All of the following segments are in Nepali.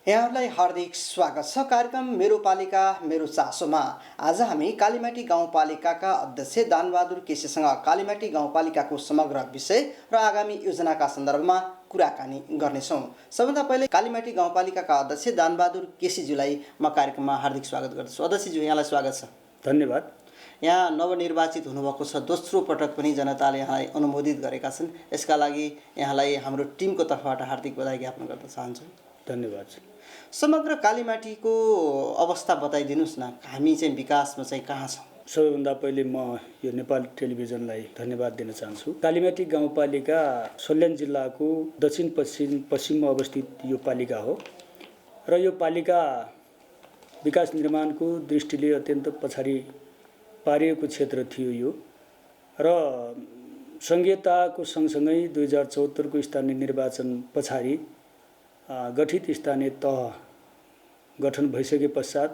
यहाँहरूलाई हार्दिक स्वागत छ कार्यक्रम मेरो पालिका मेरो चासोमा। आज हामी कालीमाटी गाउँपालिकाका अध्यक्ष दानबहादुर केसीसँग कालीमाटी गाउँपालिकाको समग्र विषय र आगामी योजनाका सन्दर्भमा कुराकानी गर्नेछौँ। सबभन्दा पहिले कालीमाटी गाउँपालिकाका अध्यक्ष दानबहादुर केसीज्यूलाई म कार्यक्रममा हार्दिक स्वागत गर्दछु। अध्यक्षज्यू, यहाँलाई स्वागत छ। धन्यवाद। यहाँ नवनिर्वाचित हुनुभएको छ, दोस्रो पटक पनि जनताले यहाँलाई अनुमोदित गरेका छन्। यसका लागि यहाँलाई हाम्रो टिमको तर्फबाट हार्दिक बधाई ज्ञापन गर्न चाहन्छु। धन्यवाद। समग्र कालीमाटीको अवस्था बताइदिनुहोस् न, हामी चाहिँ विकासमा चाहिँ कहाँ छौँ? सबैभन्दा पहिले म यो नेपाल टेलिभिजनलाई धन्यवाद दिन चाहन्छु। कालीमाटी गाउँपालिका सल्यान जिल्लाको दक्षिण पश्चिममा अवस्थित यो पालिका हो र यो पालिका विकास निर्माणको दृष्टिले अत्यन्त पछाडि पारिएको क्षेत्र थियो यो र संघीयताको सँगसँगै 2074 को स्थानीय निर्वाचन पछाडि गठित स्थानीय तह गठन भइसके पश्चात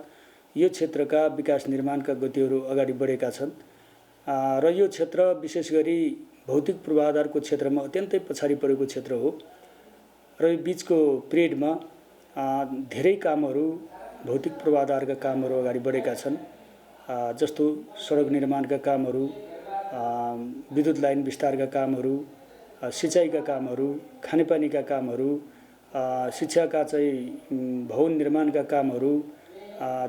यो क्षेत्रका विकास निर्माणका गतिहरू अगाडि बढेका छन् र यो क्षेत्र विशेष गरी भौतिक पूर्वाधारको क्षेत्रमा अत्यन्तै पछाडि परेको क्षेत्र हो र यो बिचको पिरियडमा धेरै कामहरू भौतिक पूर्वाधारका कामहरू अगाडि बढेका छन्, जस्तो सडक निर्माणका कामहरू, विद्युत लाइन विस्तारका कामहरू, सिँचाइका कामहरू, खानेपानीका कामहरू, शिक्षाका चाहिँ भवन निर्माणका कामहरू,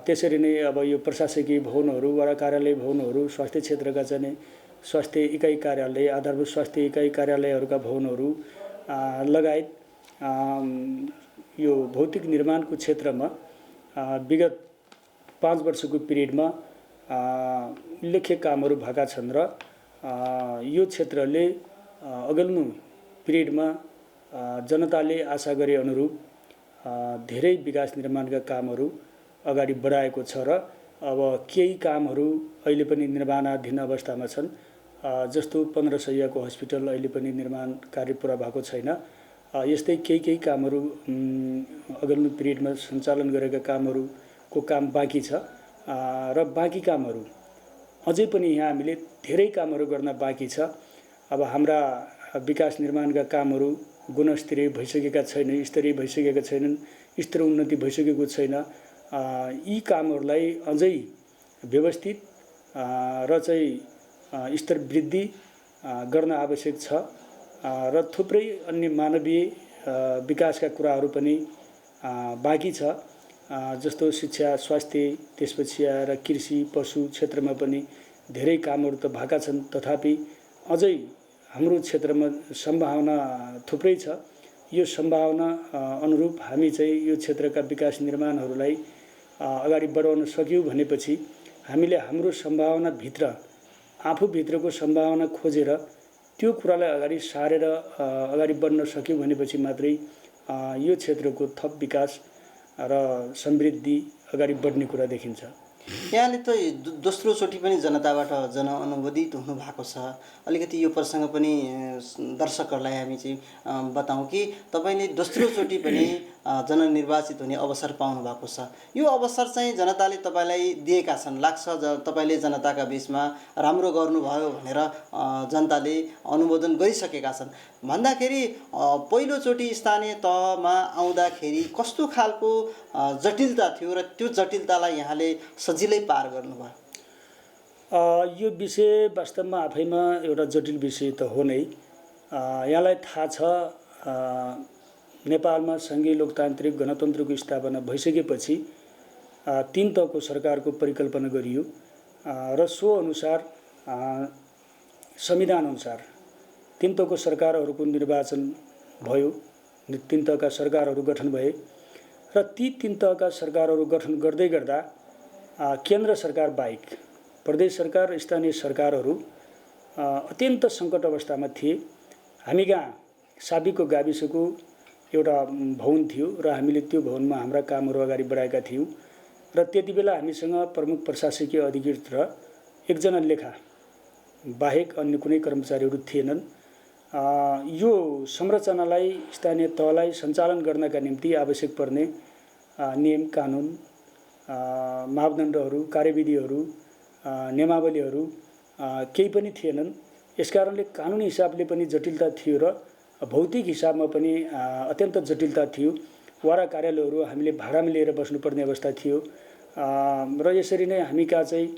त्यसरी नै अब यो प्रशासकीय भवनहरू, वडा कार्यालय भवनहरू, स्वास्थ्य क्षेत्रका चाहिँ स्वास्थ्य इकाइ कार्यालय, आधारभूत स्वास्थ्य इकाइ कार्यालयहरूका भवनहरू लगायत यो भौतिक निर्माणको क्षेत्रमा विगत 5 वर्षको पिरियडमा उल्लेख्य कामहरू भएका छन् र यो क्षेत्रले अघिल्लो पिरियडमा जनताले आशा गरे अनुरूप धेरै विकास निर्माणका कामहरू अगाडि बढाएको छ र अब केही कामहरू अहिले पनि निर्माणाधीन अवस्थामा छन्, जस्तो 15 शैय्याको हस्पिटल अहिले पनि निर्माण कार्य पुरा भएको छैन। यस्तै केही कामहरू अघिल्लो पिरियडमा सञ्चालन गरेका कामहरूको काम बाँकी छ र बाँकी कामहरू अझै पनि यहाँ हामीले धेरै कामहरू गर्न बाँकी छ। अब हाम्रा विकास निर्माणका कामहरू गुणस्तरीय भइसकेका छैनन्, स्तरीय भइसकेका छैनन्, स्तर उन्नति भइसकेको छैन। यी कामहरूलाई अझै व्यवस्थित र चाहिँ स्तर वृद्धि गर्न आवश्यक छ र थुप्रै अन्य मानवीय विकासका कुराहरू पनि बाँकी छ, जस्तो शिक्षा, स्वास्थ्य, त्यसपछि आएर कृषि, पशु क्षेत्रमा पनि धेरै कामहरू त भएका छन्। तथापि अझै हाम्रो क्षेत्रमा सम्भावना थुप्रै छ। यो सम्भावना अनुरूप हामी चाहिँ यो क्षेत्रका विकास निर्माणहरूलाई अगाडि बढाउन सक्यौँ भनेपछि हामीले हाम्रो सम्भावनाभित्र आफूभित्रको सम्भावना खोजेर त्यो कुरालाई अगाडि सारेर अगाडि बढ्न सक्यौँ भनेपछि मात्रै यो क्षेत्रको थप विकास र समृद्धि अगाडि बढ्ने कुरा देखिन्छ। यहाँले त दोस्रोचोटि पनि जनताबाट जनअनुमोदित हुनुभएको छ। अलिकति यो प्रसङ्ग पनि दर्शकहरूलाई हामी चाहिँ बताउँ कि तपाईँले दोस्रोचोटि पनि जननिर्वाचित हुने अवसर पाउनु भएको छ। यो अवसर चाहिँ जनताले तपाईँलाई दिएका छन्, लाग्छ तपाईँले जनताका बिचमा राम्रो गर्नुभयो भनेर जनताले अनुमोदन गरिसकेका छन्। भन्दाखेरि पहिलोचोटि स्थानीय तहमा आउँदाखेरि कस्तो खालको जटिलता थियो र त्यो जटिलतालाई यहाँले सजिलै पार गर्नुभयो? यो विषय वास्तवमा आफैमा एउटा जटिल विषय त हो नै। यहाँलाई थाहा छ, नेपालमा सङ्घीय लोकतान्त्रिक गणतन्त्रको स्थापना भइसकेपछि 3 तहको सरकारको परिकल्पना गरियो र सो अनुसार संविधान अनुसार 3 तहको सरकारहरूको निर्वाचन भयो, 3 तहका सरकारहरू गठन भए र ती 3 तहका सरकारहरू गठन गर्दै गर्दा केन्द्र सरकार बाहेक प्रदेश सरकार र स्थानीय सरकारहरू अत्यन्त सङ्कट अवस्थामा थिए। हामी कहाँ साबिकको गाविसको एउटा भवन थियो र हामीले त्यो भवनमा हाम्रा कामहरू अगाडि बढाएका थियौँ र त्यति बेला हामीसँग प्रमुख प्रशासकीय अधिकृत र 1 जना लेखा बाहेक अन्य कुनै कर्मचारीहरू थिएनन्। यो संरचनालाई, स्थानीय तहलाई सञ्चालन गर्नका निम्ति आवश्यक पर्ने नियम कानुन, मापदण्डहरू, कार्यविधिहरू, नियमावलीहरू केही पनि थिएनन्। यसकारणले कानुनी हिसाबले पनि जटिलता थियो र भौतिक हिसाबमा पनि अत्यन्त जटिलता थियो। वडा कार्यालयहरू हामीले भाडामा लिएर बस्नुपर्ने अवस्था थियो र यसरी नै हामी कहाँ चाहिँ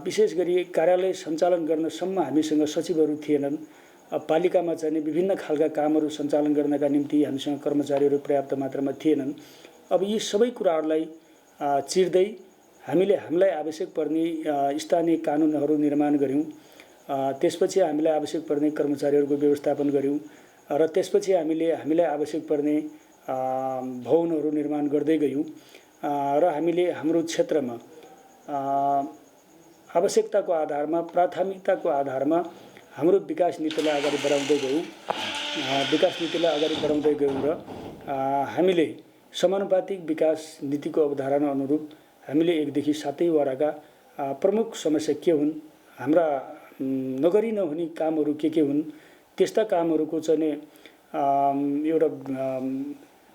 विशेष गरी कार्यालय सञ्चालन गर्नसम्म हामीसँग सचिवहरू थिएनन्। पालिकामा चाहिँ विभिन्न खालका कामहरू सञ्चालन गर्नका निम्ति हामीसँग कर्मचारीहरू पर्याप्त मात्रामा थिएनन्। अब यी सबै कुराहरूलाई चिर्दै हामीलाई आवश्यक पर्ने स्थानीय कानुनहरू निर्माण गऱ्यौँ। त्यसपछि हामीलाई आवश्यक पर्ने कर्मचारीहरूको व्यवस्थापन गऱ्यौँ र त्यसपछि हामीलाई आवश्यक पर्ने भवनहरू निर्माण गर्दै गयौँ र हामीले हाम्रो क्षेत्रमा आवश्यकताको आधारमा प्राथमिकताको आधारमा हाम्रो विकास नीतिलाई अगाडि बढाउँदै गयौँ र हामीले समानुपातिक विकास नीतिको अवधारणा अनुरूप हामीले 1 देखि 7 वडाका प्रमुख समस्या के हुन्, हाम्रा नगरी नहुने कामहरू के हुन्, त्यस्ता कामहरूको चाहिँ एउटा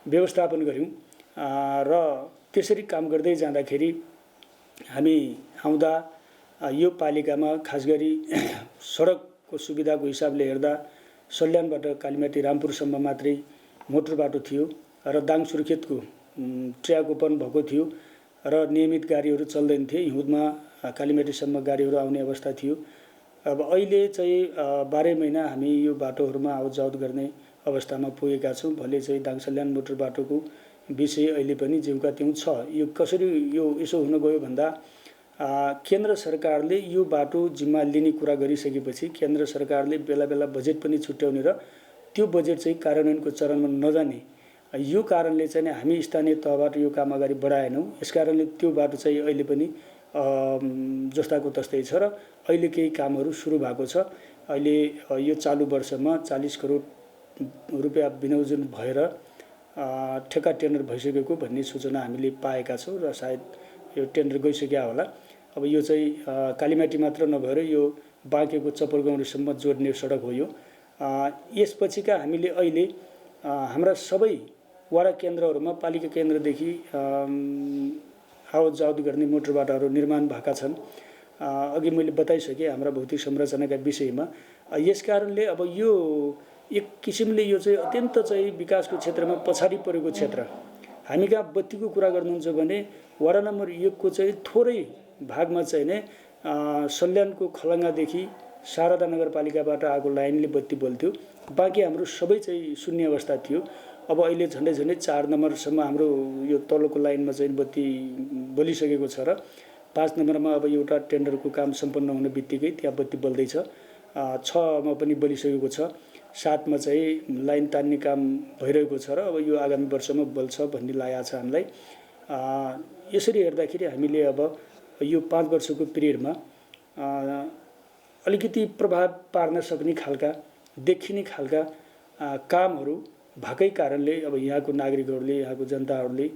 व्यवस्थापन गऱ्यौँ र त्यसरी काम गर्दै जाँदाखेरि हामी आउँदा यो पालिकामा खास गरी सडकको सुविधाको हिसाबले हेर्दा सल्यानबाट कालीमाटी रामपुरसम्म मात्रै मोटर बाटो थियो र दाङ सुर्खेतको ट्र्याक ओपन भएको थियो र नियमित गाडीहरू चल्दैन थिए। हिउँदमा कालीमाटीसम्म गाडीहरू आउने अवस्था थियो। अब अहिले चाहिँ 12 महिना हामी यो बाटोहरूमा आवतजावत गर्ने अवस्थामा पुगेका छौँ। भले चाहिँ दाङ सल्यान मोटर बाटोको विषय अहिले पनि ज्यूका त्यौँ छ। यो कसरी यसो हुन गयो भन्दा केन्द्र सरकारले यो बाटो जिम्मा लिने कुरा गरिसकेपछि केन्द्र सरकारले बेला बेला बजेट पनि छुट्याउने र त्यो बजेट चाहिँ कार्यान्वयनको चरणमा नजाने, यो कारणले चाहिँ हामी स्थानीय तहबाट यो काम अगाडि बढाएनौँ। यसकारणले त्यो बाटो चाहिँ अहिले पनि जस्ताको तस्तै छ र अहिले केही कामहरू सुरु भएको छ। अहिले यो चालु वर्षमा 40 करोड रुपैयाँ विनियोजन भएर ठेक्का टेन्डर भइसकेको भन्ने सूचना हामीले पाएका छौँ र सायद यो टेन्डर गइसक्यो होला। अब यो चाहिँ कालीमाटी मात्र नभएर यो बाँकेको चपरगौरीसम्म जोड्ने सडक हो। यो यसपछिका हामीले अहिले हाम्रा सबै वडा केन्द्रहरूमा पालिका केन्द्रदेखि आवत जावत गर्ने मोटर बाटाहरू निर्माण भएका छन्। अघि मैले बताइसकेँ हाम्रा भौतिक संरचनाका विषयमा। यसकारणले अब यो एक किसिमले यो चाहिँ अत्यन्त चाहिँ विकासको क्षेत्रमा पछाडि परेको क्षेत्र। हामी कहाँ बत्तीको कुरा गर्नुहुन्छ भने वडा नम्बर 1 को चाहिँ थोरै भागमा चाहिँ नै सल्यानको खलङ्गादेखि शारदा नगरपालिकाबाट आएको लाइनले बत्ती बल्थ्यो। बाँकी हाम्रो सबै चाहिँ शून्य अवस्था थियो। अब अहिले झन्डै 4 नम्बरसम्म हाम्रो यो तलको लाइनमा चाहिँ बत्ती बलिसकेको छ र 5 नम्बरमा अब एउटा टेन्डरको काम सम्पन्न हुने बित्तिकै त्यहाँ बत्ती बल्दैछ। 6 मा पनि बलिसकेको छ। 7 मा चाहिँ लाइन तान्ने काम भइरहेको छ र अब यो आगामी वर्षमा बल्छ भन्ने लागेको छ हामीलाई। यसरी हेर्दाखेरि हामीले अब यो 5 वर्षको पिरियडमा अलिकति प्रभाव पार्न सक्ने खालका देखिने खालका कामहरू भएकै कारणले अब यहाँको नागरिकहरूले यहाँको जनताहरूले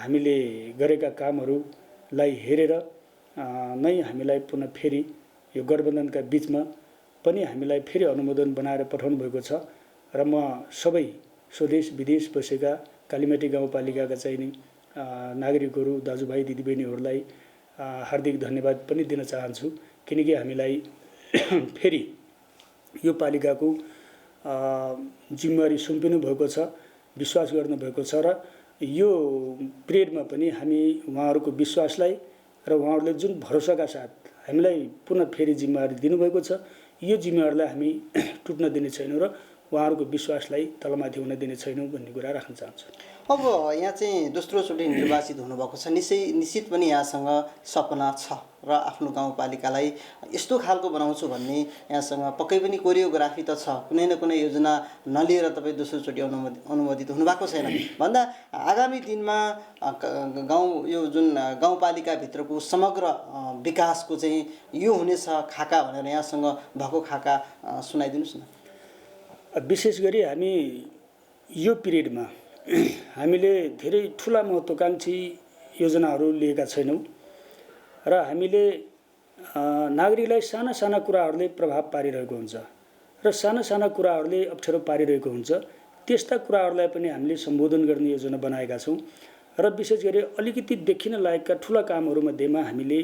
हामीले गरेका कामहरूलाई हेरेर नै हामीलाई पुनः फेरि यो गठबन्धनका बीचमा पनि हामीलाई फेरि अनुमोदन बनाएर पठाउनु भएको छ र म सबै स्वदेश विदेश बसेका कालीमाटी गाउँपालिकाका चाहिँ नि नागरिकहरू दाजुभाइ दिदीबहिनीहरूलाई हार्दिक धन्यवाद पनि दिन चाहन्छु। किनकि हामीलाई फेरि यो पालिकाको जिम्मेवारी सुम्पिनु भएको छ, विश्वास गर्नुभएको छ र यो पिरियडमा पनि हामी उहाँहरूको विश्वासलाई र उहाँहरूले जुन भरोसाका साथ हामीलाई पुनः फेरि जिम्मेवारी दिनुभएको छ, यो जिम्मेवारीलाई हामी टुट्न दिने छैनौँ र उहाँहरूको विश्वासलाई तलमाथि हुन दिने छैनौँ भन्ने कुरा राख्न चाहन्छु। अब यहाँ चाहिँ दोस्रोचोटि निर्वाचित हुनुभएको छ, निश्चित पनि यहाँसँग सपना छ र आफ्नो गाउँपालिकालाई यस्तो खालको बनाउँछु भन्ने यहाँसँग पक्कै पनि कोरियोग्राफी त छ। कुनै न कुनै योजना नलिएर तपाईँ दोस्रोचोटि अनुमोदित हुनुभएको छैन भन्दा आगामी दिनमा यो जुन गाउँपालिकाभित्रको समग्र विकासको चाहिँ यो हुनेछ खाका भनेर यहाँसँग भएको खाका सुनाइदिनुहोस् न। विशेष गरी हामी यो पिरियडमा हामीले धेरै ठुला महत्त्वकांक्षी योजनाहरू लिएका छैनौँ र हामीले नागरिकलाई साना साना कुराहरूले प्रभाव पारिरहेको हुन्छ र साना साना कुराहरूले अप्ठ्यारो पारिरहेको हुन्छ। त्यस्ता कुराहरूलाई पनि हामीले सम्बोधन गर्ने योजना बनाएका छौँ र विशेष गरी अलिकति देखिन लायकका ठुला कामहरूमध्येमा हामीले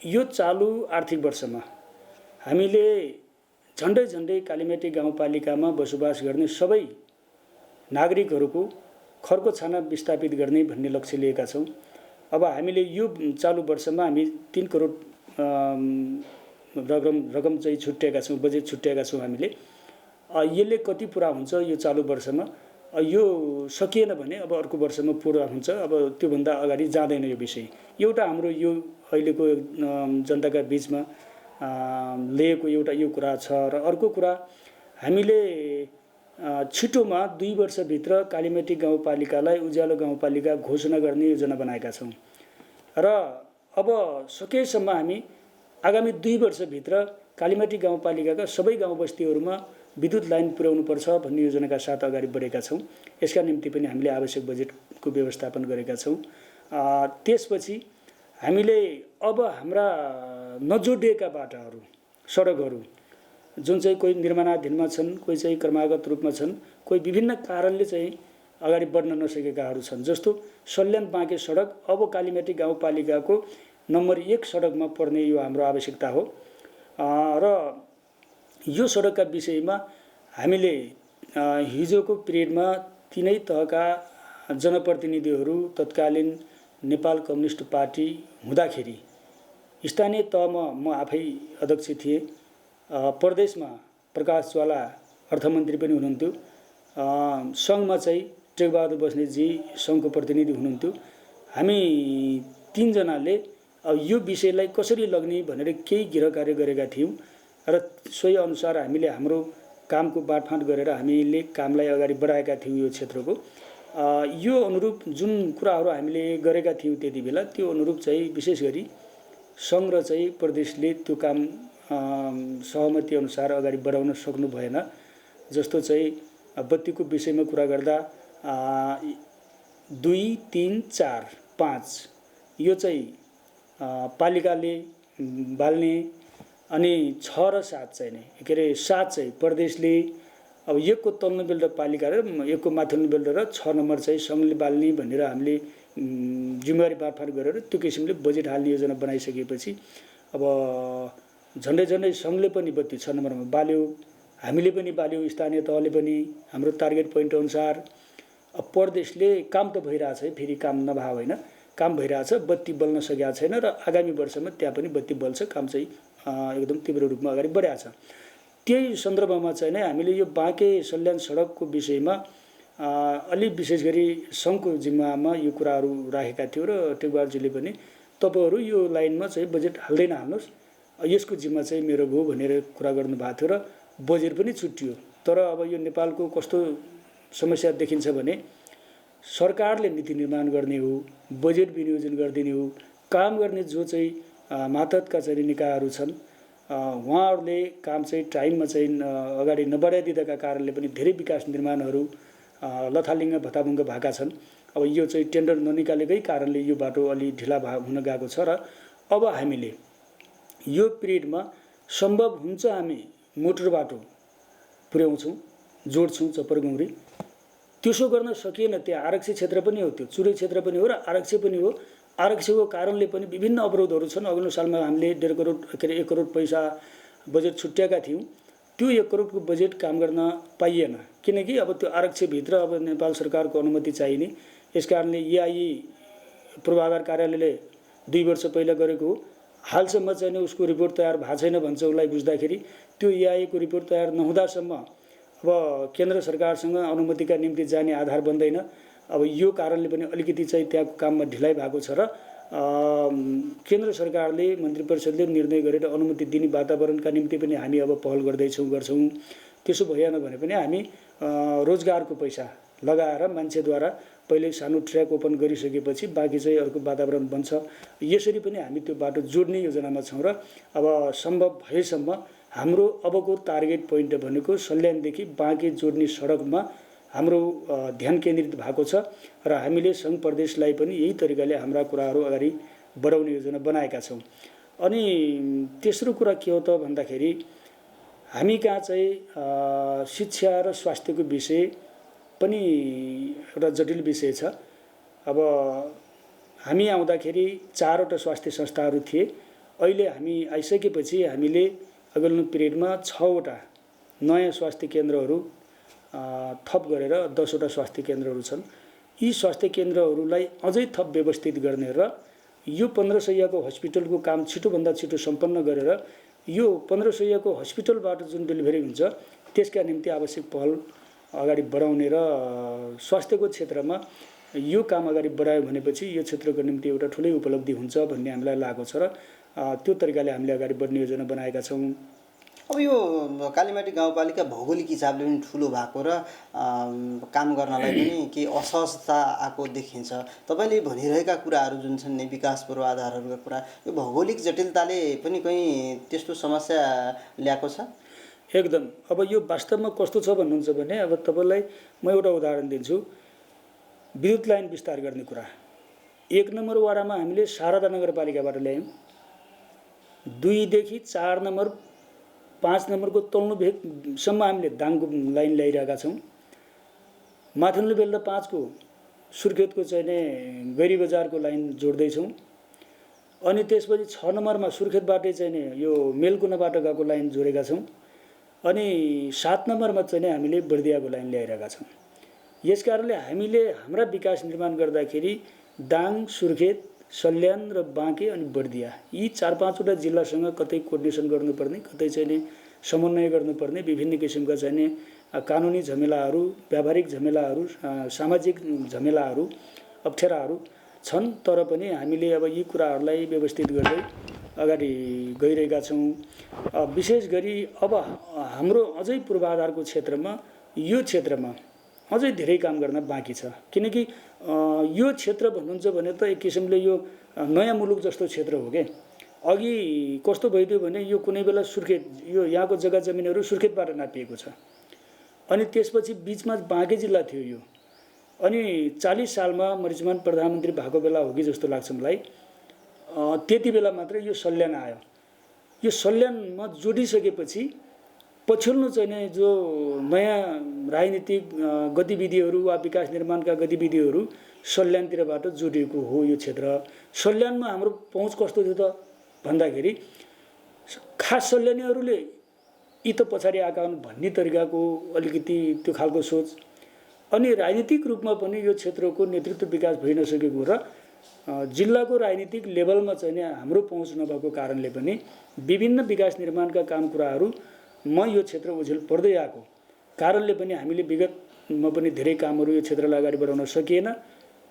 यो चालु आर्थिक वर्षमा हामीले झन्डै कालीमाटी गाउँपालिकामा बसोबास गर्ने सबै नागरिकहरूको खरको छाना विस्थापित गर्ने भन्ने लक्ष्य लिएका छौँ। अब हामीले यो चालु वर्षमा हामी 3 करोड रकम चाहिँ छुट्याएका छौँ, बजेट छुट्याएका छौँ हामीले। यसले कति पुरा हुन्छ यो चालु वर्षमा, यो सकिएन भने अब अर्को वर्षमा पुरा हुन्छ। अब त्योभन्दा अगाडि जाँदैन यो विषय। एउटा हाम्रो यो अहिलेको जनताका बिचमा लिएको एउटा यो कुरा छ। र अर्को कुरा, हामीले छिटोमा 2 वर्षभित्र कालीमेटी गाउँपालिकालाई उज्यालो गाउँपालिका घोषणा गर्ने योजना बनाएका छौँ। र अब सकेसम्म हामी आगामी 2 वर्षभित्र कालीमेटी गाउँपालिकाका सबै गाउँ बस्तीहरूमा विद्युत लाइन पुर्याउनुपर्छ भन्ने योजनाका साथ अगाडि बढेका छौँ। यसका निम्ति पनि हामीले आवश्यक बजेटको व्यवस्थापन गरेका छौँ। त्यसपछि हामीले अब हाम्रा नजोडिएका बाटाहरू, सडकहरू जुन चाहिँ कोही निर्माणाधीनमा छन्, कोही चाहिँ क्रमागत रूपमा छन्, कोही विभिन्न कारणले चाहिँ अगाडि बढ्न नसकेकाहरू छन्। जस्तो सल्यान बाँके सडक अब कालीमेटी गाउँपालिकाको नम्बर 1 सडकमा पर्ने यो हाम्रो आवश्यकता हो। र यो सडकका विषयमा हामीले हिजोको पिरियडमा तीनै तहका जनप्रतिनिधिहरू तत्कालीन नेपाल कम्युनिस्ट पार्टी हुँदाखेरि स्थानीय तहमा म आफै अध्यक्ष थिएँ, प्रदेशमा प्रकाश ज्वाला अर्थमन्त्री पनि हुनुहुन्थ्यो, सङ्घमा चाहिँ टेकबहादुर बस्नेतजी सङ्घको प्रतिनिधि हुनुहुन्थ्यो। हामी 3 जनाले यो विषयलाई कसरी लग्ने भनेर केही गृह कार्य गरेका थियौँ। र सोही अनुसार हामीले हाम्रो कामको बाँडफाँड गरेर हामीले कामलाई अगाडि बढाएका थियौँ। यो क्षेत्रको यो अनुरूप जुन कुराहरू हामीले गरेका थियौँ त्यति बेला, त्यो अनुरूप चाहिँ विशेष गरी सङ्घ र चाहिँ प्रदेशले त्यो काम सहमति अनुसार अगाडि बढाउन सक्नु भएन। जस्तो चाहिँ बत्तीको विषयमा कुरा गर्दा 2, 3, 4, 5 यो चाहिँ पालिकाले बाल्ने, अनि 6 र 7 चाहिँ नै के अरे 7 चाहिँ प्रदेशले, अब 1 को तल्लो बेल्ट पालिका र 1 को माथिल्लो बेल्ट र 6 नम्बर चाहिँ सङ्घले बाल्ने भनेर हामीले जिम्मेवारी बाँडफाँड गरेर त्यो किसिमले बजेट हाल्ने योजना बनाइसकेपछि अब झन्डै सङ्घले पनि बत्ती 6 नम्बरमा बाल्यो, हामीले पनि बाल्यो, स्थानीय तहले पनि हाम्रो टार्गेट पोइन्ट अनुसार। अब प्रदेशले काम त भइरहेछ है, फेरि काम नभए होइन, काम भइरहेछ, बत्ती बल्न सकेका छैन र आगामी वर्षमा त्यहाँ पनि बत्ती बल्छ, काम चाहिँ एकदम तीव्र रूपमा अगाडि बढेको छ। त्यही सन्दर्भमा चाहिँ नै हामीले यो बाँके सल्यान सडकको विषयमा अलि विशेष गरी सङ्घको जिम्मामा यो कुराहरू राखेका थियौँ। र टेकबहादुरजीले पनि तपाईँहरू यो लाइनमा चाहिँ बजेट हाल्दै नहाल्नुहोस्, यसको जिम्मा चाहिँ मेरो भयो भनेर कुरा गर्नुभएको थियो। र बजेट पनि छुट्टियो। तर अब यो नेपालको कस्तो समस्या देखिन्छ भने सरकारले नीति निर्माण गर्ने हो, बजेट विनियोजन गरिदिने हो, काम गर्ने जो चाहिँ मातहतका चाहिँ निकायहरू छन्, उहाँहरूले काम चाहिँ टाइममा चाहिँ अगाडि नबढाइदिएका कारणले पनि धेरै विकास निर्माणहरू लथालिङ्ग भताभुङ्ग भएका छन्। अब यो चाहिँ टेन्डर ननिकालेकै कारणले यो बाटो अलि ढिला हुन गएको छ। र अब हामीले यो पिरियडमा सम्भव हुन्छ हामी मोटर बाटो पुर्याउँछौँ, जोड्छौँ चप्परगुङ्ग्री। त्यसो गर्न सकिएन, त्यहाँ आरक्षी क्षेत्र पनि हो, त्यो चुरे क्षेत्र पनि हो र आरक्षी पनि हो। आरक्षीको कारणले पनि विभिन्न अवरोधहरू छन्। अघिल्लो सालमा हामीले 1.5 करोड के अरे 1 करोड पैसा बजेट छुट्याएका थियौँ। त्यो 1 करोडको बजेट काम गर्न पाइएन, किनकि अब त्यो आरक्षीभित्र अब नेपाल सरकारको अनुमति चाहिने। यसकारणले EIE पूर्वाधार कार्यालयले 2 वर्ष पहिला गरेको हो, हालसम्म चाहिँ उसको रिपोर्ट तयार भएको छैन भन्छ उसलाई बुझ्दाखेरि। त्यो EIE को रिपोर्ट तयार नहुँदासम्म अब केन्द्र सरकारसँग अनुमतिका निम्ति जाने आधार बन्दैन। अब यो कारणले पनि अलिकति चाहिँ त्यहाँको काममा ढिलाइ भएको छ। र केन्द्र सरकारले मन्त्री परिषदले निर्णय गरेर अनुमति दिने वातावरणका निम्ति पनि हामी अब पहल गर्छौँ। त्यसो भएन भने पनि हामी रोजगारको पैसा लगाएर मान्छेद्वारा पहिले सानो ट्र्याक ओपन गरिसकेपछि बाँकी चाहिँ अर्को वातावरण बन्छ। यसरी पनि हामी त्यो बाटो जोड्ने योजनामा छौँ। र अब सम्भव भएसम्म हाम्रो अबको टार्गेट पोइन्ट भनेको सल्यानदेखि बाँके जोड्ने सडकमा हाम्रो ध्यान केन्द्रित भएको छ। र हामीले सङ्घ प्रदेशलाई पनि यही तरिकाले हाम्रा कुराहरू अगाडि बढाउने योजना बनाएका छौँ। अनि तेस्रो कुरा के हो त भन्दाखेरि हामी कहाँ चाहिँ शिक्षा र स्वास्थ्यको विषय पनि एउटा जटिल विषय छ। अब हामी आउँदाखेरि 4वटा स्वास्थ्य संस्थाहरू थिए। अहिले हामी आइसकेपछि हामीले अघिल्लो पिरियडमा 6वटा नयाँ स्वास्थ्य केन्द्रहरू थप गरेर 10वटा स्वास्थ्य केन्द्रहरू छन्। यी स्वास्थ्य केन्द्रहरूलाई अझै थप व्यवस्थित गर्ने र यो 15 शय्याको हस्पिटलको काम छिटोभन्दा छिटो सम्पन्न गरेर यो 15 शय्याको हस्पिटलबाट जुन डेलिभरी हुन्छ त्यसका निम्ति आवश्यक पहल अगाडि बढाउने र स्वास्थ्यको क्षेत्रमा यो काम अगाडि बढायो भनेपछि यो क्षेत्रको निम्ति एउटा ठुलै उपलब्धि हुन्छ भन्ने हामीलाई लागेको छ र त्यो तरिकाले हामीले अगाडि बढ्ने योजना बनाएका छौँ। अब यो कालीमाटी गाउँपालिका भौगोलिक हिसाबले पनि ठुलो भएको र काम गर्नलाई पनि केही असहजता आएको देखिन्छ। तपाईँले भनिरहेका कुराहरू जुन छन् नि विकास पूर्वाधारहरूका कुरा, यो भौगोलिक जटिलताले पनि कहीँ त्यस्तो समस्या ल्याएको छ? एकदम। अब यो वास्तवमा कस्तो छ भन्नुहुन्छ भने अब तपाईँलाई म एउटा उदाहरण दिन्छु। विद्युत लाइन विस्तार गर्ने कुरा 1 नम्बर वडामा हामीले शारदा नगरपालिकाबाट ल्यायौँ। 2 देखि 4 नम्बर 5 नम्बरको तल्लो भेगसम्म हामीले दाङको लाइन ल्याइरहेका छौँ। माथिल्लो बेल्दा 5 को सुर्खेतको चाहिँ नि गैरी बजारको लाइन जोड्दैछौँ। अनि त्यसपछि 6 नम्बरमा सुर्खेतबाटै चाहिँ नि यो मेलकुनाबाट गएको लाइन जोडेका छौँ। अनि 7 नम्बरमा चाहिँ नि हामीले बर्दियाको लाइन ल्याइरहेका छौँ। यसकारणले हामीले हाम्रा विकास निर्माण गर्दाखेरि दाङ, सुर्खेत, सल्यान र बाँके अनि बर्दिया यी 4-5 जिल्लासँग कतै कोर्डिनेसन गर्नुपर्ने, कतै चाहिँ नि समन्वय गर्नुपर्ने विभिन्न किसिमका चाहिँ नि कानुनी झमेलाहरू, व्यावहारिक झमेलाहरू, सामाजिक झमेलाहरू, अप्ठ्याराहरू छन्। तर पनि हामीले अब यी कुराहरूलाई व्यवस्थित गर्दै अगाडि गइरहेका छौँ। विशेष गरी अब हाम्रो अझै पूर्वाधारको क्षेत्रमा यो क्षेत्रमा अझै धेरै काम गर्न बाँकी छ। किनकि यो क्षेत्र भन्नुहुन्छ भने त एक किसिमले यो नयाँ मुलुक जस्तो क्षेत्र हो के। अघि कस्तो भइदियो भने यो कुनै बेला सुर्खेत यो यहाँको जग्गा जमिनहरू सुर्खेतबाट नापिएको छ। अनि त्यसपछि बिचमा बाँके जिल्ला थियो यो। अनि 40 सालमा मरिचमान प्रधानमन्त्री भएको बेला हो कि जस्तो लाग्छ मलाई। त्यति बेला मात्रै यो सल्यान आयो। यो सल्यानमा जोडिसकेपछि पछिल्लो चाहिँ नै जो नयाँ राजनीतिक गतिविधिहरू वा विकास निर्माणका गतिविधिहरू सल्यानतिरबाट जोडिएको हो यो क्षेत्र। सल्यानमा हाम्रो पहुँच कस्तो थियो त भन्दाखेरि खास सल्यानीहरूले यी त पछाडि आएका हुन् भन्ने तरिकाको अलिकति त्यो खालको सोच। अनि राजनीतिक रूपमा पनि यो क्षेत्रको नेतृत्व विकास भइ नसकेको र जिल्लाको राजनीतिक लेभलमा चाहिँ नि हाम्रो पहुँच नभएको कारणले पनि विभिन्न विकास निर्माणका काम कुराहरू यो क्षेत्र ओझेल पर्दै आएको कारणले पनि हामीले विगतमा पनि धेरै कामहरू यो क्षेत्रलाई अगाडि बढाउन सकिएन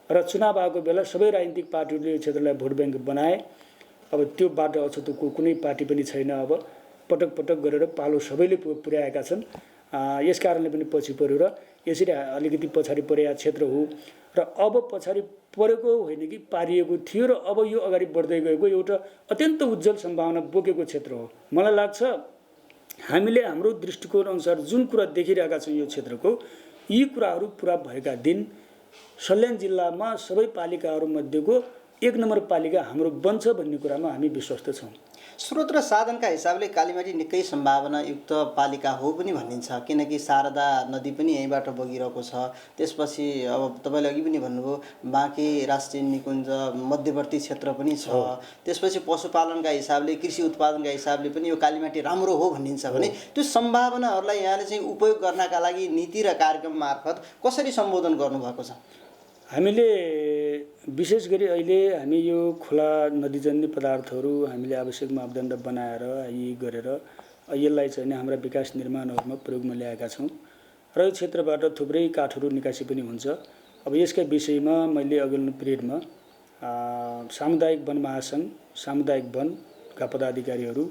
र चुनाव आएको बेला सबै राजनीतिक पार्टीहरूले यो क्षेत्रलाई भोट ब्याङ्क बनाए। अब त्यो बाटो अछुतको कुनै पार्टी पनि छैन। अब पटक पटक गरेर पालो सबैले पुर्याएका छन्। यस कारणले पनि पछि पर्यो र यसरी अलिकति पछाडि परेको क्षेत्र हो र अब पछाडि परेको होइन कि पारिएको थियो र अब यो अगाडि बढ्दै गएको एउटा अत्यन्त उज्जवल सम्भावना बोकेको क्षेत्र हो। मलाई लाग्छ हामीले हाम्रो दृष्टिकोण अनुसार जुन कुरा देखिरहेका छौँ यो क्षेत्रको यी कुराहरू पुरा भएका दिन सल्यान जिल्लामा सबै पालिकाहरूमध्येको 1 नम्बर पालिका हाम्रो बन्छ भन्ने कुरामा हामी विश्वस्त छौँ। स्रोत र साधनका हिसाबले कालीमाटी निकै सम्भावनायुक्त पालिका हो पनि भनिन्छ। किनकि शारदा नदी पनि यहीँबाट बगिरहेको छ। त्यसपछि अब तपाईँले अघि पनि भन्नुभयो बाँके राष्ट्रिय निकुञ्ज मध्यवर्ती क्षेत्र पनि छ। त्यसपछि पशुपालनका हिसाबले कृषि उत्पादनका हिसाबले पनि यो कालीमाटी राम्रो हो भनिन्छ भने त्यो सम्भावनाहरूलाई यहाँले चाहिँ उपयोग गर्नका लागि नीति र कार्यक्रम मार्फत कसरी सम्बोधन गर्नुभएको छ? हामीले विशेष गरी अहिले हामी यो खोला नदीजन्य पदार्थहरू हामीले आवश्यक मापदण्ड बनाएर यी गरेर यसलाई चाहिँ हाम्रा विकास निर्माणहरूमा प्रयोगमा ल्याएका छौँ र यो क्षेत्रबाट थुप्रै काठहरू निकासी पनि हुन्छ। अब यसका विषयमा मैले अघिल्लो पिरियडमा सामुदायिक वन महासङ्घ, सामुदायिक वनका पदाधिकारीहरू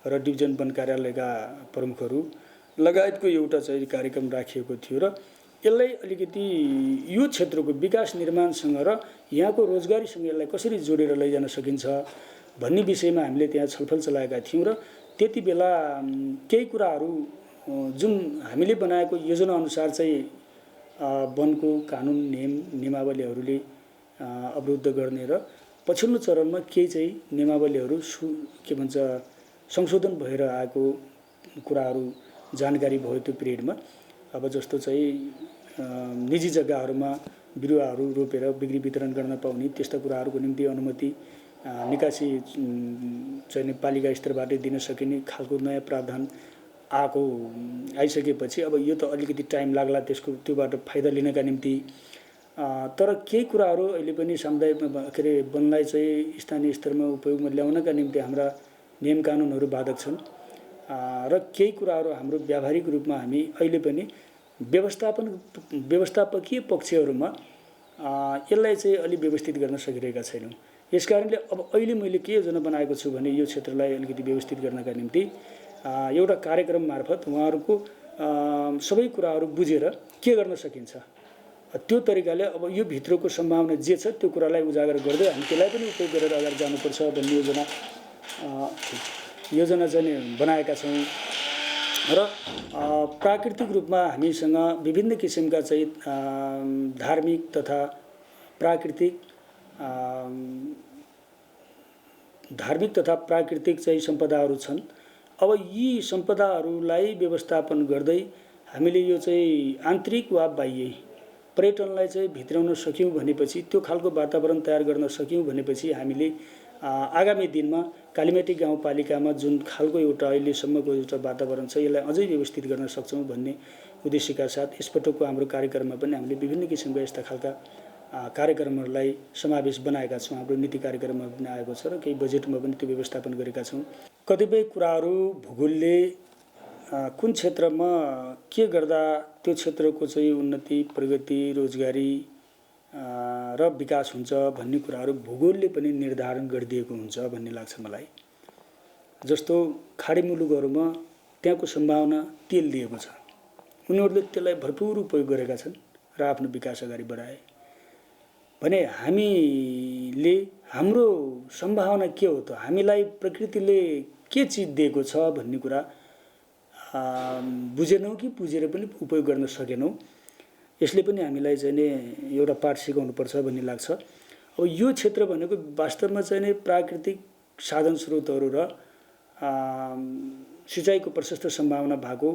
र डिभिजन वन कार्यालयका प्रमुखहरू लगायतको एउटा चाहिँ कार्यक्रम राखिएको थियो र यसलाई अलिकति यो क्षेत्रको विकास निर्माणसँग र यहाँको रोजगारीसँग यसलाई कसरी जोडेर लैजान सकिन्छ भन्ने विषयमा हामीले त्यहाँ छलफल चलाएका थियौँ र त्यति बेला केही कुराहरू जुन हामीले बनाएको योजना अनुसार चाहिँ वनको कानुन नियमावलीहरूले अवरुद्ध गर्ने र पछिल्लो चरणमा केही चाहिँ नियमावलीहरू के भन्छ संशोधन भएर आएको कुराहरू जानकारी भयो त्यो पिरियडमा। अब जस्तो चाहिँ निजी जग्गाहरूमा बिरुवाहरू रोपेर बिक्री वितरण गर्न पाउने त्यस्ता कुराहरूको निम्ति अनुमति निकासी चाहिँ पालिका स्तरबाटै दिन सकिने खालको नयाँ प्रावधान आइसकेपछि अब यो त अलिकति टाइम लाग्ला त्यसको त्योबाट फाइदा लिनका निम्ति तर केही कुराहरू अहिले पनि सामुदायिक के अरे वनलाई चाहिँ स्थानीय स्तरमा उपयोगमा ल्याउनका निम्ति हाम्रा नियम कानुनहरू बाधक छन् र केही कुराहरू हाम्रो व्यावहारिक रूपमा हामी अहिले पनि व्यवस्थापकीय पक्षहरूमा यसलाई चाहिँ अलि व्यवस्थित गर्न सकिरहेका छैनौँ। यसकारणले अब अहिले मैले के योजना बनाएको छु भने यो क्षेत्रलाई अलिकति व्यवस्थित गर्नका निम्ति एउटा कार्यक्रम मार्फत उहाँहरूको सबै कुराहरू बुझेर के गर्न सकिन्छ त्यो तरिकाले अब यो भित्रको सम्भावना जे छ त्यो कुरालाई उजागर गर्दै हामी त्यसलाई पनि उपयोग गरेर अगाडि जानुपर्छ भन्ने योजना चाहिँ बनाएका छौँ। र प्राकृतिक रूपमा हामीसँग विभिन्न किसिमका चाहिँ धार्मिक तथा प्राकृतिक चाहिँ सम्पदाहरू छन्। अब यी सम्पदाहरूलाई व्यवस्थापन गर्दै हामीले यो चाहिँ आन्तरिक वा बाह्य पर्यटनलाई चाहिँ भित्राउन सक्यौँ भनेपछि त्यो खालको वातावरण तयार गर्न सक्यौँ भनेपछि हामीले आगामी दिनमा कालीमेटी गाउँपालिकामा जुन खालको एउटा अहिलेसम्मको एउटा वातावरण छ यसलाई अझै व्यवस्थित गर्न सक्छौँ भन्ने उद्देश्यका साथ यसपटकको हाम्रो कार्यक्रममा पनि हामीले विभिन्न किसिमका यस्ता खालका कार्यक्रमहरूलाई समावेश बनाएका छौँ। हाम्रो नीति कार्यक्रममा पनि आएको छ र केही बजेटमा पनि त्यो व्यवस्थापन गरेका छौँ। कतिपय कुराहरू भूगोलले कुन क्षेत्रमा के गर्दा त्यो क्षेत्रको चाहिँ उन्नति प्रगति रोजगारी र विकास हुन्छ भन्ने कुराहरू भूगोलले पनि निर्धारण गरिदिएको हुन्छ भन्ने लाग्छ मलाई। जस्तो खाडी मुलुकहरूमा त्यहाँको सम्भावना तेल दिएको छ, उनीहरूले त्यसलाई भरपुर उपयोग गरेका छन् र आफ्नो विकास अगाडि बढाए भने हामीले हाम्रो सम्भावना के हो त, हामीलाई प्रकृतिले के चिज दिएको छ भन्ने कुरा बुझेनौँ कि बुझेर पनि उपयोग गर्न सकेनौँ। यसले पनि हामीलाई चाहिँ नि एउटा पाठ सिकाउनुपर्छ भन्ने लाग्छ। अब यो क्षेत्र भनेको वास्तवमा चाहिँ नि प्राकृतिक साधन स्रोतहरू र सिँचाइको प्रशस्त सम्भावना भएको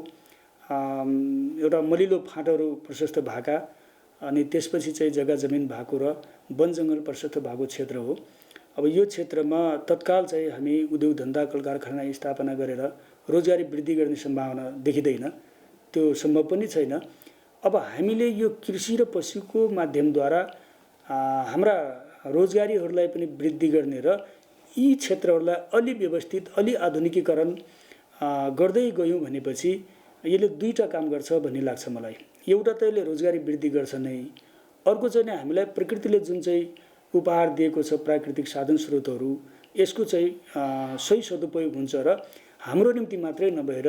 एउटा मलिलो फाँटहरू प्रशस्त भएका अनि त्यसपछि चाहिँ जग्गा जमिन भएको र वन जङ्गल प्रशस्त भएको क्षेत्र हो। अब यो क्षेत्रमा तत्काल चाहिँ हामी उद्योग धन्दा कल कारखाना स्थापना गरेर रोजगारी वृद्धि गर्ने सम्भावना देखिँदैन, त्यो सम्भव पनि छैन। अब हामीले यो कृषि र पशुको माध्यमद्वारा हाम्रा रोजगारीहरूलाई पनि वृद्धि गर्ने र यी क्षेत्रहरूलाई अलि व्यवस्थित अलि आधुनिकीकरण गर्दै गयौँ भनेपछि यसले दुईटा काम गर्छ भन्ने लाग्छ मलाई। एउटा त यसले रोजगारी वृद्धि गर्छ नै, अर्को चाहिँ हामीलाई प्रकृतिले जुन चाहिँ उपहार दिएको छ प्राकृतिक साधन स्रोतहरू यसको चाहिँ सही सदुपयोग हुन्छ र हाम्रो निम्ति मात्रै नभएर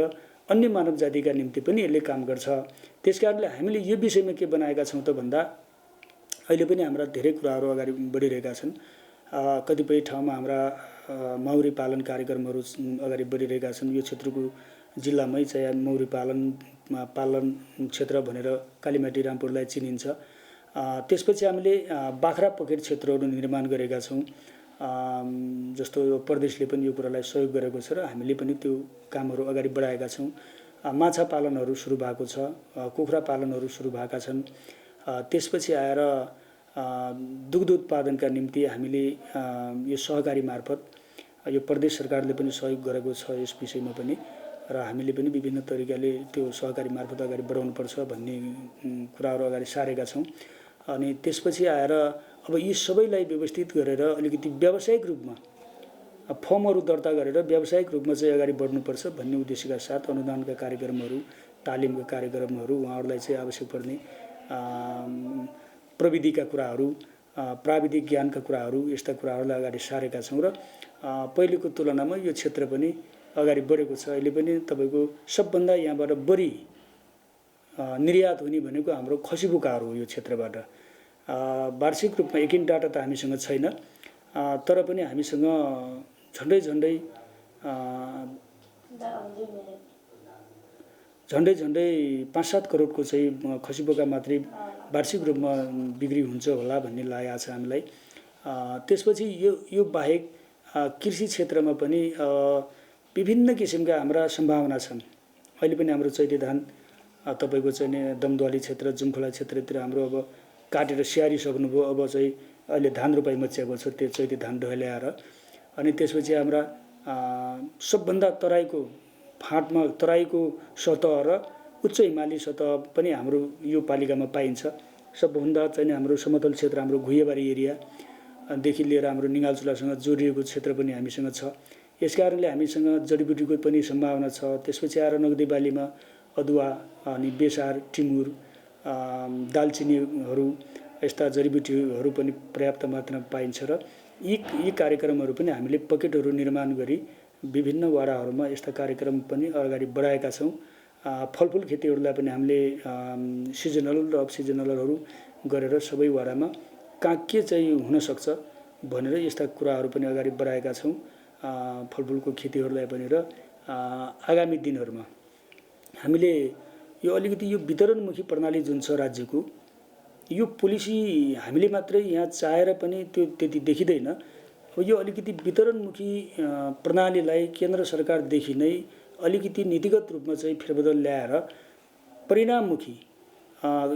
अन्य मानव जातिका निम्ति पनि यसले काम गर्छ। त्यसकारणले हामीले यो विषयमा के बनाएका छौँ त भन्दा अहिले पनि हाम्रा धेरै कुराहरू अगाडि बढिरहेका छन्। कतिपय ठाउँमा हाम्रा मौरी पालन कार्यक्रमहरू अगाडि बढिरहेका छन्। यो क्षेत्रको जिल्लामै चाहिँ मौरी पालन क्षेत्र भनेर कालीमाटी रामपुरलाई चिनिन्छ। त्यसपछि हामीले बाख्रा पखेट क्षेत्रहरू निर्माण गरेका छौँ। जस्तो प्रदेशले पनि यो कुरालाई सहयोग गरेको छ र हामीले पनि त्यो कामहरू अगाडि बढाएका छौँ। माछा पालनहरू सुरु भएको छ, कुखुरा पालनहरू सुरु भएका छन्। त्यसपछि आएर दुग्ध उत्पादनका निम्ति हामीले यो सहकारी मार्फत यो प्रदेश सरकारले पनि सहयोग गरेको छ यस विषयमा पनि र हामीले पनि विभिन्न तरिकाले त्यो सहकारी मार्फत अगाडि बढाउनुपर्छ भन्ने कुराहरू अगाडि सारेका छौँ। अनि त्यसपछि आएर अब यी सबैलाई व्यवस्थित गरेर अलिकति व्यावसायिक रूपमा फर्महरू दर्ता गरेर व्यावसायिक रूपमा चाहिँ अगाडि बढ्नुपर्छ भन्ने उद्देश्यका साथ अनुदानका कार्यक्रमहरू, तालिमका कार्यक्रमहरू, उहाँहरूलाई चाहिँ आवश्यक पर्ने प्रविधिका कुराहरू, प्राविधिक ज्ञानका कुराहरू यस्ता कुराहरूलाई अगाडि सारेका छौँ र पहिलेको तुलनामा यो क्षेत्र पनि अगाडि बढेको छ। अहिले पनि तपाईँको सबभन्दा यहाँबाट बढी निर्यात हुने भनेको हाम्रो खसी बोकाहरू हो यो क्षेत्रबाट। वार्षिक रूपमा एकिन डाटा त हामीसँग छैन, तर पनि हामीसँग झन्डै 5-7 करोडको चाहिँ खसी बोका मात्रै वार्षिक रूपमा बिक्री हुन्छ होला भन्ने लागेको छ हामीलाई। त्यसपछि यो बाहेक कृषि क्षेत्रमा पनि विभिन्न किसिमका हाम्रा सम्भावना छन्। अहिले पनि हाम्रो चैते धान तपाईँको चाहिँ दमदुवाली क्षेत्र जुम्खोला क्षेत्रतिर हाम्रो अब काटेर स्याहारी सक्नुभयो। अब चाहिँ अहिले धान रोपाइ मचिएको छ, त्यो चैते धान ढल्याएर। अनि त्यसपछि हाम्रा सबभन्दा तराईको फाँटमा तराईको सतह र उच्च हिमाली सतह पनि हाम्रो यो पालिकामा पाइन्छ। सबभन्दा चाहिँ हाम्रो समतल क्षेत्र हाम्रो घुइयाबारी एरिया देखि लिएर हाम्रो निगालचुलासँग जोडिएको क्षेत्र पनि हामीसँग छ। यसकारणले हामीसँग जडीबुटीको पनि सम्भावना छ। त्यसपछि आएर नगदी बालीमा अदुवा अनि बेसार, टिमुर, दालचिनीहरू यस्ता जडीबुटीहरू पनि पर्याप्त मात्रामा पाइन्छ र यी कार्यक्रमहरू पनि हामीले पकेटहरू निर्माण गरी विभिन्न वाडाहरूमा यस्ता कार्यक्रम पनि अगाडि बढाएका छौँ। फलफुल खेतीहरूलाई पनि हामीले सिजनल र अफ सिजनलहरू गरेर सबै वाडामा कहाँ के चाहिँ हुनसक्छ भनेर यस्ता कुराहरू पनि अगाडि बढाएका छौँ फलफुलको खेतीहरूलाई पनि। र आगामी दिनहरूमा हामीले यो अलिकति यो वितरणमुखी प्रणाली जुन छ राज्यको, यो पोलिसी हामीले मात्रै यहाँ चाहेर पनि त्यो त्यति देखिँदैन। यो अलिकति वितरणमुखी प्रणालीलाई केन्द्र सरकारदेखि नै अलिकति नीतिगत रूपमा चाहिँ फेरबदल ल्याएर परिणाममुखी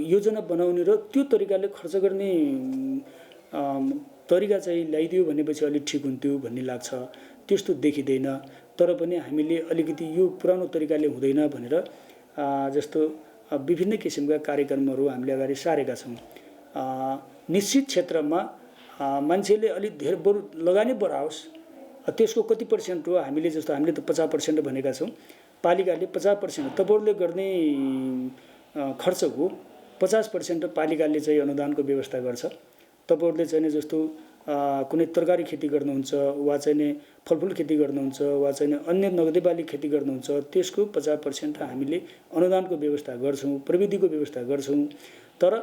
योजना बनाउने र त्यो तरिकाले खर्च गर्ने तरिका चाहिँ ल्याइदियो भनेपछि अलिक ठिक हुन्थ्यो भन्ने लाग्छ। त्यस्तो देखिँदैन। तर पनि हामीले अलिकति यो पुरानो तरिकाले हुँदैन भनेर जस्तो विभिन्न किसिमका कार्यक्रमहरू हामीले अगाडि सारेका छौँ। निश्चित क्षेत्रमा मान्छेले अलिक धेरै बरु लगानी बढाओस्, त्यसको कति पर्सेन्ट हो हामीले जस्तो हामीले त 50% भनेका छौँ। पालिकाले 50% तपाईँहरूले गर्ने खर्चको 50% पालिकाले चाहिँ अनुदानको व्यवस्था गर्छ। तपाईँहरूले चाहिँ जस्तो कुनै तरकारी खेती गर्नुहुन्छ वा चाहिँ फलफुल खेती गर्नुहुन्छ वा चाहिँ अन्य नगदी बाली खेती गर्नुहुन्छ, त्यसको 50% हामीले अनुदानको व्यवस्था गर्छौँ, प्रविधिको व्यवस्था गर्छौँ। तर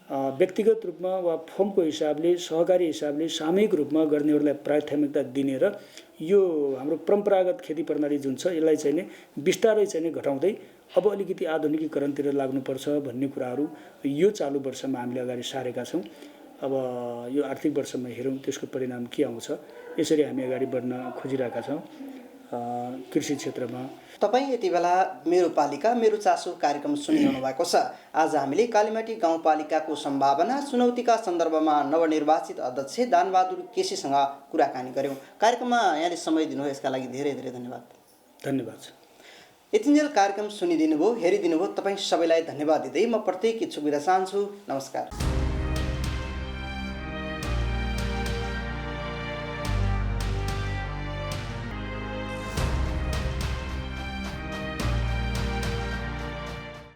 व्यक्तिगत रूपमा वा फर्मको हिसाबले, सहकारी हिसाबले सामूहिक रूपमा गर्नेहरूलाई प्राथमिकता दिने र यो हाम्रो परम्परागत खेती प्रणाली जुन छ यसलाई चाहिँ बिस्तारै चाहिँ घटाउँदै अब अलिकति आधुनिकीकरणतिर लाग्नुपर्छ भन्ने कुराहरू यो चालु वर्षमा हामीले अगाडि सारेका छौँ। अब यो आर्थिक वर्षमा हेरौँ त्यसको परिणाम के आउँछ। यसरी हामी अगाडि बढ्न खोजिरहेका छौँ कृषि क्षेत्रमा। तपाईँ यति बेला मेरो पालिका मेरो चासो कार्यक्रम सुनिरहनु भएको छ। आज हामीले कालीमाटी गाउँपालिकाको सम्भावना चुनौतीका सन्दर्भमा नवनिर्वाचित अध्यक्ष दानबहादुर केसीसँग कुराकानी गऱ्यौँ। कार्यक्रममा यहाँले समय दिनुभयो यसका लागि धेरै धेरै धन्यवाद। धन्यवाद। यतिन्जेल कार्यक्रम सुनिदिनु भयो, हेरिदिनु भयो, तपाईँ सबैलाई धन्यवाद दिँदै म प्रत्येक इच्छुक बिदा चाहन्छु। नमस्कार।